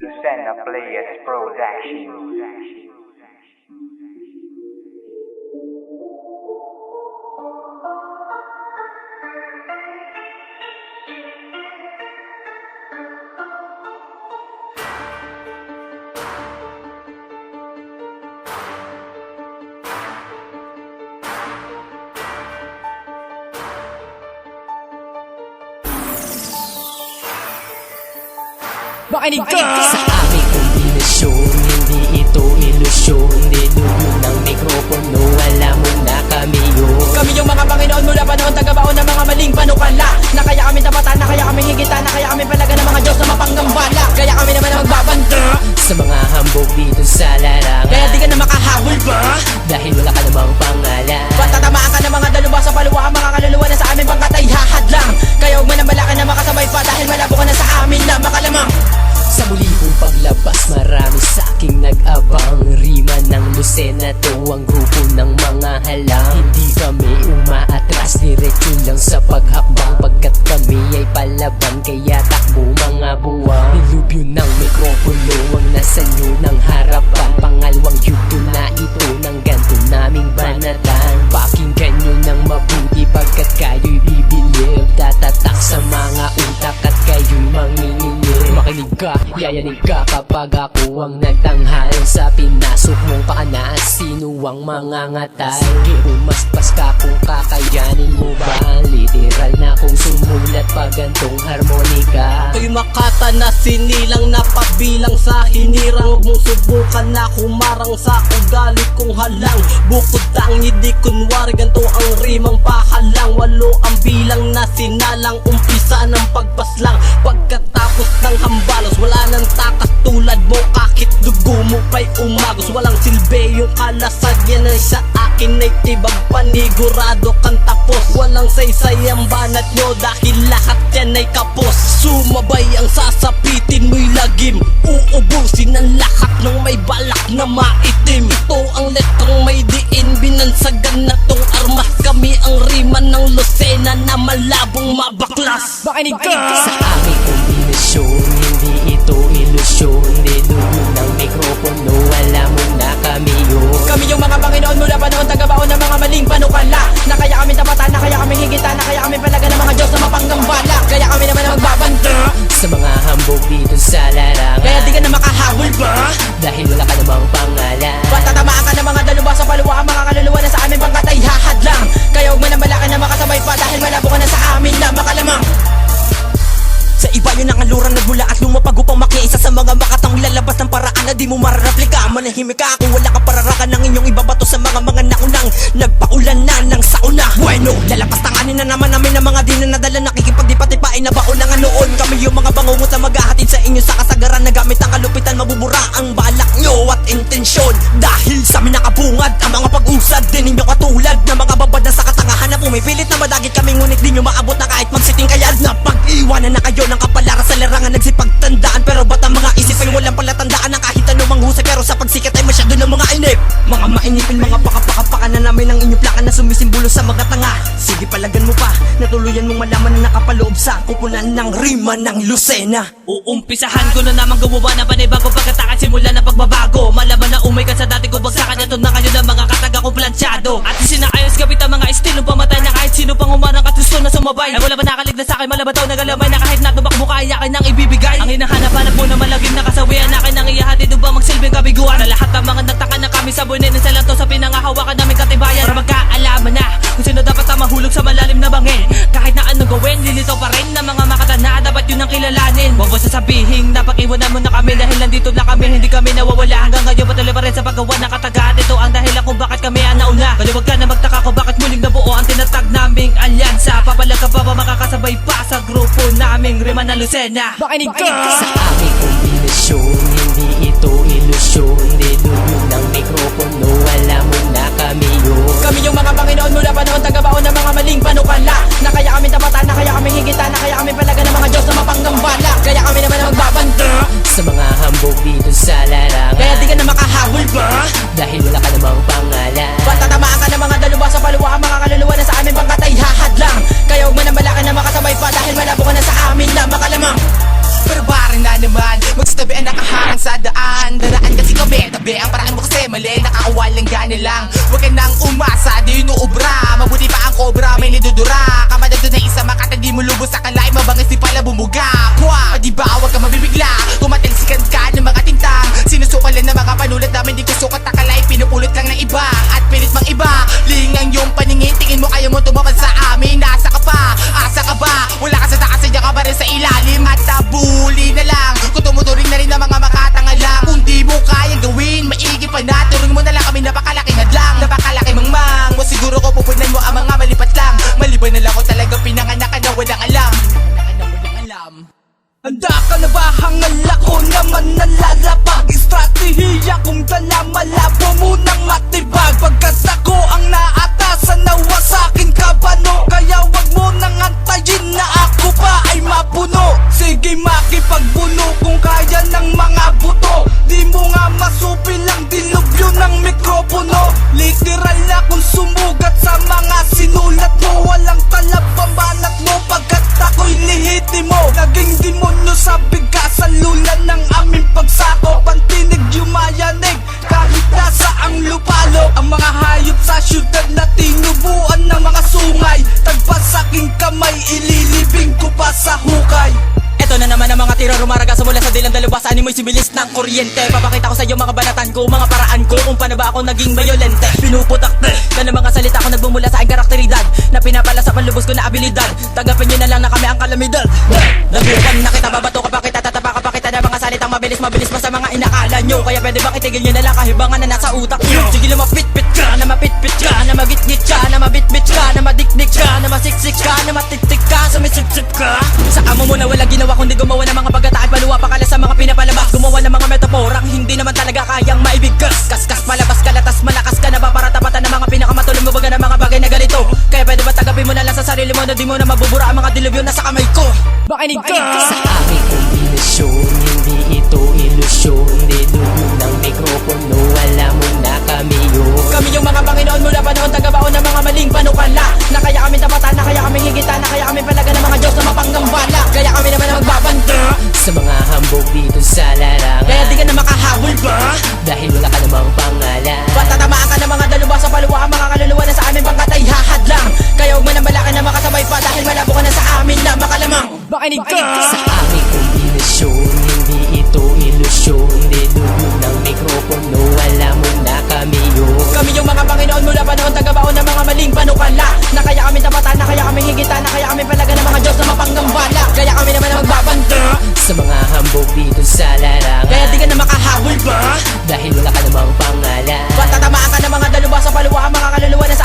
Lucena Players Production. Makinig ka! Sa aming kombinasyon, hindi ito ilusyon. Niluyo ng mikropono, alam mo na kami yun. Kami yung mga Panginoon mula panahon, tagabaon ng mga maling panukala. Na kaya kami tapatan, na kaya kami higitan, na kaya kami palaga ng mga Diyos na mapanggambala. Kaya kami naman ang magbabanda sa mga hambog dito sa larangan. Kaya di ka na makahabol ba? Dahil wala ka namang pangalan. Patatamaan ka ng mga daluba sa paluwa, mga kaluluwa na sa aming pangkatay hahadlang. Kaya huwag manambalakan na makasabay pa, dahil malabo ka na sa amin na makalamang. Sa muli kong paglabas, marami sa'king nag-abang. Rima ng Lucena, to ang grupo ng mga halang. Hindi kami umaatras, diretso lang sa paghakbang. Pagkat kami ay palaban, kaya takbo mga buwang. Nilubyo ng mikropono ang nasa nyo ng harapan. Pangalawang yugto na ito ng ganto naming banatan. Pakinggan nyo ng mabuti pagkat kayo'y bibilib. Tatatak sa mga utak at kayo'y manginginig. Makinig ka, yayanig ka kapag ako ang nagtanghal. Sa pinasok mong pakanas, sino ang mangangatay? Sige, umaspas ka kung kakayanin mo ba? Literal na kung sumulat pa gantong harmonika. Ako'y makata na sinilang napabilang sa hinirang. Huwag mong subukan na kumarang sa ugali kong halang. Bukod tangi di kunwari, ganto ang rimang pahalang. Walo ang bilang na sinalang, umpisa ng pagpaslang. Pagkatapos ng hambalos, wala nang takas tulad mo. Kahit dugo mo pa'y umagos, walang silbi yung kalasag. Yan ay sa akin ay tibag, panigurado kang tapos. Walang saysay ang banat nyo dahil lahat yan ay kapos. Sumabay ang sasapitin mo'y lagim, uubusin ang lahat ng may balak na maitim. Ito ang letrang may diin, binansagan na tong armas. Kami ang rima ng Lucena na malabong mabaklas. Makinig ka! Sa aming kombinasyon, hindi ito ilusyon. Niluyo ng mikropono, alam mo na kami yun. Kami yung mga Panginoon mula panahon, tagabaon ng mga maling panukala. Na kaya kami tapatan, na kaya kami higitan, na kaya kami palaga ng mga Diyos na mapanggambala. Kaya kami naman ang magbabanda sa mga hambog dito sa larangan. Kaya di ka na makahabol ba? Dahil wala ka namang pangalan. Patatamaan ka ng mga daluba sa paluwa, mga kaluluwa na sa aming pangkatay hahadlang. Kaya huwag manambalakan na makasabay pa, dahil malabo ka na sa amin na makalamang. Sa iba yun ang aluran, nagmula at lumapag upang makiisa sa mga makatang lalabas ng paraan na di mo marareplika. Manahimik ka kung wala ka pararakan ng inyong ibabato sa mga naunang nagpaulan na ng sauna. Bueno, lalabas tanganin na naman namin ang mga di na nadala, nakikipagdipa-dipain na baon ng noon. Kami yung mga bangungot na maghahatid sa inyo sa kasagaran, na gamit ang kalupitan, mabubura ang balak nyo at intensyon. Dahil sa amin nakabungad ang mga pag-usad din ninyo, katulad na mga babad na sa katangahan na pumipilit na madagit kami, ngunit di nyo maabot na kahit magsiting kayad. Na pag-iwanan na kayo ng kapalara sa larangan, nagsipagtandaan. Pero ba't ang mga isip ay walang palatandaan ng kahit anumang husay? Pero sa pagsikat ay masyado ng mga inip, mga mainipin, mga pakapakapaka na namin ang inyong plaka na sumisimbolo sa mga tanga. Sige, palagan mo pa, natuluyan mong malaman na nakapaloob sa kupunan ng rima ng Lucena. Uumpisahan ko na naman gumawa ng panibago, pagkatakan simula na pagbabago. Malaman na umay ka sa dati ko bagsakan, ito na kayo ng mga kataga ko plansyado. At isinakayos kapit ang mga estilong pamatay, na kahit sino pang umarang at gusto na sumabay. Ay wala ba nakaligtas sa akin, malabataw na galamay, na kahit natubak mo kaya akin ang ibibigay. Ang hinahanap-hanap mo na malagim na kasawian, akin ang iyahatid upang magsilbing kabiguan. Na lahat ng mga nagtaka na kami sa bunin sa lanto, sa pinangahawakan namin katibayan. Para magkaalaman na kung sino dapat ang mahulog sa malalim na bangin. Kahit na anong gawin, lilito pa rin na mga makatana, dapat yun ang kilalanin. Huwag mo sasabihin na pag-iwanan mo na kami, dahil nandito lang kami, hindi kami nawawala. Hanggang ngayon patuloy pa rin sa paggawa ng katagat. Ito ang dahilan kung bakit kami ang nauna. Kaya huwag ka na magtaka kung bakit muling nabuo ang tinatag naming alyansa. Papalag ka pa ba makakasabay pa sa grupo naming rima ng Lucena? Makinig ka! Sa aming kombinasyon, hindi ito ilusyon. Niluyo ng mikropono, alam mo na kami yun. Kami yung mga Panginoon mula panahon, tagabaon ng mga maling panukala. Na kaya kami tapatan, na kaya kami higitan, na kaya kami palaga ng mga Diyos na mapanggambala. Kaya kami naman ang magbabanda sa mga hambog dito sa larangan. Kaya di ka na makahabol ba? Dahil wala ka namang pangalan. Patatamaan ka ng mga daluba sa paluwa, mga kaluluwa na sa aming pangkatay hahadlang. Kaya huwag manambalakan na makasabay pa, dahil malabo ka na sa amin na makalamang. Pero bari na naman, magsasabihan na kahan. bilis ng kuryente. Papakita ko sa iyo mga banatan ko, mga paraan ko, kung paano ba ako naging mayolente. Pinuputakte ka ng mga salita ko nagbumula sa aking karakteridad, na pinapala sa panlubos ko na abilidad. Tanggapin nyo na lang na kami ang kalamidad. Nabukan na kita, babato ka pa kita, tatapa ka pa kita ng mga salitang mabilis pa sa mga inakala nyo. Kaya pwede bang itigil nyo na lang kahibangan na nasa utak nyo. Sige na mapit-pit ka, na mapit-pit ka, na magit-git ka, na mabit-bit ka, na madikdik ka, na masiksik ka, na matitik ka, sumisip-sip ka. Sa amo mo na wala ginawa kundi gumawa ng mga pagkataan, paluwa pa kala sa mga pinapalabas, gumawa ng mga metaporang hindi naman talaga kayang maibigkas. Kaskas palabas kalatas malakas ka na ba para tapatan ng mga pinakamatulong mo baga ng mga bagay na ganito. Kaya pwede ba tagapin mo na lang sa sarili mo na di mo na mabubura ang mga dilubyo na sa kamay ko. Makinig ka! Sa aming kombinasyon, hindi ito ilusyon. Dilubyo ng mikropono, alam mo na kami yun. Kami yung mga Panginoon mula pa noon, tagabaon ng mga maling panukala. Na kaya kami tapatan, na kaya kami higitan, na kaya kami palaga ng mga Diyos na mapanggambala. Kaya kami naman ang magbabanta Sa mga hambog dito sa larangan, kaya di ka na makahabol ba? dahil wala ka namang pangalan. Patatamaan ka ng mga daluba sa paluwa, ang mga kaluluwa na sa aming pangkatay hahadlang. Kaya huwag mo nang balakan na makasabay pa, dahil malabo ka na sa amin na makalamang. Makinig ka! Sa aming kombinasyon, hindi ito ilusyon. Dilubyo ng mikropono, alam mo na kami yun. Kami yung mga Panginoon mula pa noon, tagabaon ng mga maling panukala. Na kaya kami tapatan, na kaya kami higitan, na kaya kami palaga ng mga Diyos na mapanggambala. Kaya kami naman ang magbabanta Sa mga hambog dito sa larangan, kaya di ka na makahabol ba? dahil wala ka namang pangalan. Patatamaan ka ng mga daluba sa paluwa, ang mga kaluluwa na sa